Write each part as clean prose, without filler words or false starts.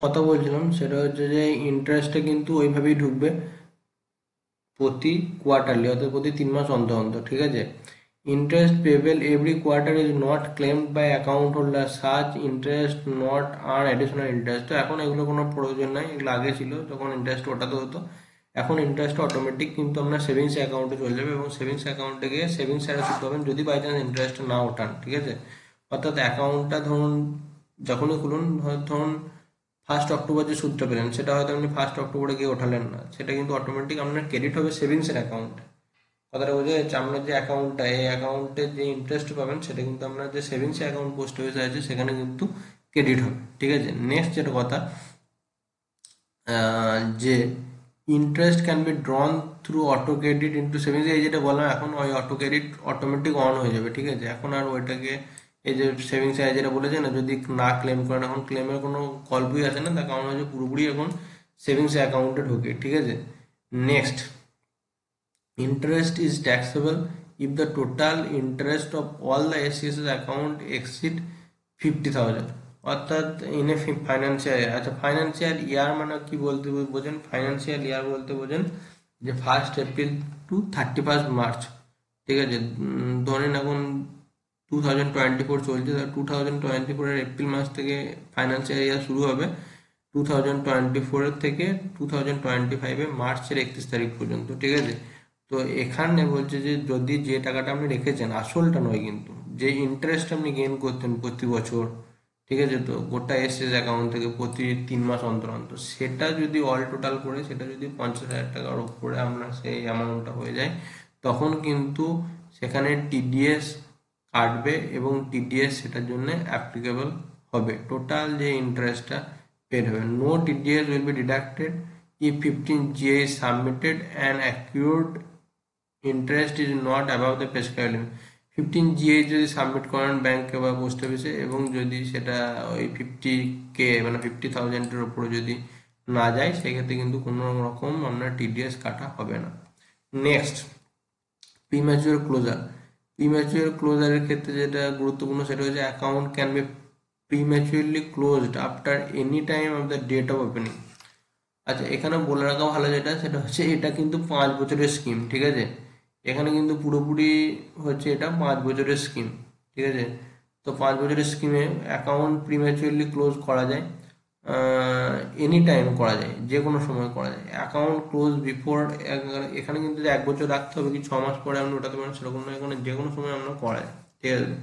কথা বলছিলাম সেটা হচ্ছে যে ইন্টারেস্টটা কিন্তু ওইভাবেই ঢুকবে প্রতি কোয়ার্টারলি, অর্থাৎ প্রতি 3 মাস অন্তর অন্তর। ঠিক আছে? Interest payable every quarter is not claimed by account holder, such interest not earn additional interest. তো এখন এগুলো কোনো প্রয়োজন নাই, এগুলো আগে ছিল যখন ইন্টারেস্ট ওঠাতে হতো। এখন ইন্টারেস্ট অটোমেটিক কিন্তু আপনার সেভিংস অ্যাকাউন্টে চলে যাবে, এবং সেভিংস অ্যাকাউন্টে গিয়ে সেভিংস ছাড়া শুধু পাবেন যদি বাই চান্স ইন্টারেস্ট না ওঠান। ঠিক আছে? অর্থাৎ অ্যাকাউন্টটা ধরুন যখনই খুলুন, ধরুন 1 অক্টোবর যে সুদটা পেলেন সেটা হয়তো আপনি 1 অক্টোবরে গিয়ে ওঠালেন না, সেটা কিন্তু অটোমেটিক আপনার ক্রেডিট হবে সেভিংসের অ্যাকাউন্টে। কথাটা বোঝা যাচ্ছে? আপনার যে অ্যাকাউন্টটা, এই অ্যাকাউন্টে যে ইন্টারেস্ট পাবেন সেটা কিন্তু আপনার যে সেভিংস অ্যাকাউন্ট পোস্ট অফিসে আছে সেখানে কিন্তু ক্রেডিট হবে। ঠিক আছে? নেক্সট যেটা কথা, যে interest can be ড্রন through auto credit into savings, এই যেটা বললাম এখন ওই অটো ক্রেডিট অটোমেটিক অন হয়ে যাবে। ঠিক আছে? এখন আর ওইটাকে, এই যে সেভিংস যেটা বলেছে না, যদি না ক্লেম করেন, এখন ক্লেমের কোনো গল্পই আসে না, তার কারণ হচ্ছে পুরোপুরি এখন সেভিংস অ্যাকাউন্টে ঢোকে। ঠিক আছে? Next, interest is taxable if the total interest of all the SCS account exceed 50,000, অর্থাৎ ইন এ ফাইন্যান্সিয়াল ইয়ার। আচ্ছা, ফাইন্যান্সিয়াল ইয়ার মানে কি বলতে বোঝেন? ফাইন্যান্সিয়াল ইয়ার বলতে বোঝেন যে 1 এপ্রিল টু 31 মার্চ। ঠিক আছে? ধরেন এখন 2024 চলছে, 2024-এর এপ্রিল মাস থেকে ফাইন্যান্সিয়াল ইয়ার শুরু হবে, 2024-এর থেকে 2025-এ মার্চের 31 তারিখ পর্যন্ত। ঠিক আছে? তো এখানে বলছে যে যদি যে টাকাটা আপনি রেখেছেন, আসলটা নয় কিন্তু, যে ইন্টারেস্ট আপনি গেইন করতেন প্রতি বছর, ঠিক আছে, তো গোটা এসএস অ্যাকাউন্ট থেকে প্রতি 3 মাস অন্তর অন্তর, সেটা যদি অল টোটাল করে সেটা যদি 50,000 টাকার উপরে আপনার সেই অ্যামাউন্টটা হয়ে যায়, তখন কিন্তু সেখানে টিডিএস কাটবে, এবং টিডিএস সেটার জন্য অ্যাপ্লিকেবল হবে। টোটাল যে ইন্টারেস্টটা পেড হবে, no TDS will be deducted if 15 GA is submitted and accrued interest is not above the prescribed limit। 15 GA যদি সাবমিট করেন ব্যাংকে বা পোস্ট অফিসে, এবং যদি সেটা ওই 50K মানে 50,000-এর উপরে যদি না যায়, সেক্ষেত্রে কিন্তু কোনো রকম আপনার টিডিএস কাটা হবে না। Next, premature closure. প্রিম্যাচুয়ার ক্লোজারের ক্ষেত্রে যেটা গুরুত্বপূর্ণ সেটা হচ্ছে account can be prematurely closed after any time of the date of opening. আচ্ছা, এখানে বলে রাখা ভালো যেটা, সেটা হচ্ছে এটা কিন্তু 5 বছরের স্কিম। ঠিক আছে? এখানে কিন্তু পুরোপুরি হচ্ছে এটা 5 বছরের স্কিম। ঠিক আছে? তো 5 বছরের স্কিমে অ্যাকাউন্ট প্রিম্যাচুয়ারলি ক্লোজ করা যায়, এনি টাইম করা যায়, যে কোনো সময় করা যায়। অ্যাকাউন্ট ক্লোজ বিফোর, এখানে কিন্তু যে 1 বছর রাখতে হবে কি 6 মাস পরে আপনি ওঠাতে পারেন সেরকম নয়, এখানে যে কোনো সময় আপনার করা যায়। ঠিক আছে?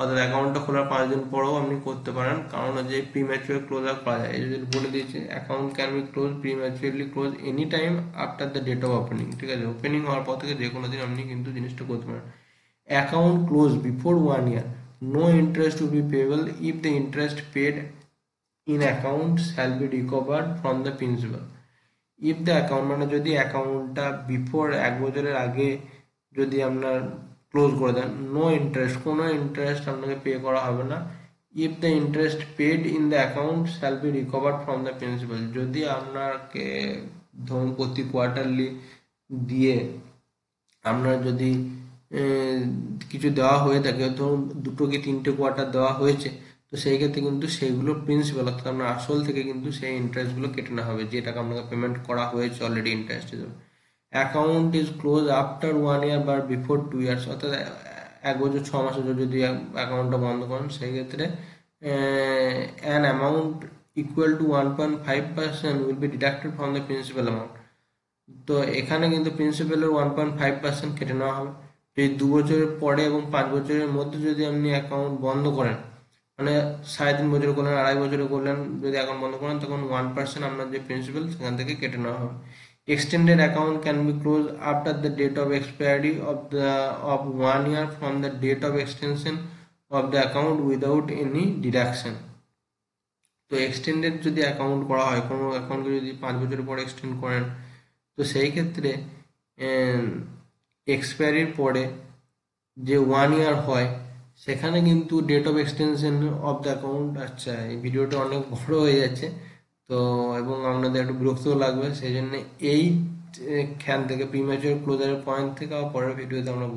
অর্থাৎ অ্যাকাউন্টটা খোলার 5 দিন পরেও আপনি করতে পারেন, কারণ হচ্ছে প্রিম্যাচুয়ার ক্লোজার করা যায়। এই যে বলে দিয়েছে account can be close prematurely close any time after the date of opening. ঠিক আছে? ওপেনিং হওয়ার পর থেকে যে কোনো দিন আপনি কিন্তু জিনিসটা করতে পারেন। Account close before 1 year, no interest will be payable if the interest paid in account shall be recovered from the principal. If the account মানে যদি অ্যাকাউন্টটা বিফোর 1 বছরের আগে যদি আপনার ক্লোজ করে দেন, নো ইন্টারেস্ট, কোনো ইন্টারেস্ট আপনাকে পে করা হবে না। If the interest paid in the account shall be recovered from the principal, যদি আপনাকে ধরুন প্রতি কোয়ার্টারলি দিয়ে আপনার যদি কিছু দেওয়া হয়ে থাকে, ধরুন 2 কি 3টে কোয়ার্টার দেওয়া হয়েছে, তো সেই ক্ষেত্রে কিন্তু সেইগুলো প্রিন্সিপাল অর্থাৎ আপনার আসল থেকে কিন্তু সেই ইন্টারেস্টগুলো কেটে নেওয়া হবে, যে টাকা আপনাকে পেমেন্ট করা হয়েছে অলরেডি ইন্টারেস্ট হিসেবে। Account is close after 1 year বা বিফোর 2 years, অর্থাৎ 1 বছর 6 মাসে যদি অ্যাকাউন্টটা বন্ধ করেন, সেই ক্ষেত্রে an amount equal to 1.5% will be deducted from the principal amount. তো এখানে কিন্তু প্রিন্সিপালের 1.5% কেটে নেওয়া হবে। যদি 2 বছরের পরে এবং 5 বছরের মধ্যে যদি আপনি অ্যাকাউন্ট বন্ধ করেন, মানে 3.5 বছর করলেন, 2.5 বছরে করলেন, যদি অ্যাকাউন্ট বন্ধ করেন, তখন 1% আপনার যে প্রিন্সিপাল সেখান থেকে কেটে নেওয়া হবে। Extended account can be close after the date of expiry of 1 year from the date of extension of the account without any deduction. তো এক্সটেন্ডেড যদি অ্যাকাউন্ট করা হয়, কোনো অ্যাকাউন্টকে যদি 5 বছর পরে এক্সটেন্ড করেন, তো সেই ক্ষেত্রে এক্সপায়ারির পরে যে 1 year হয়, সেখানে কিন্তু date of extension of the account. আচ্ছা, এই ভিডিওটা অনেক বড় হয়ে যাচ্ছে তো, এবং আপনাদের একটু বিরক্ত লাগবে, সেই জন্য এই খান থেকে প্রিম্যাচুয়ার ক্লোজারের পয়েন্ট থেকে পরের ভিডিওতে আমরা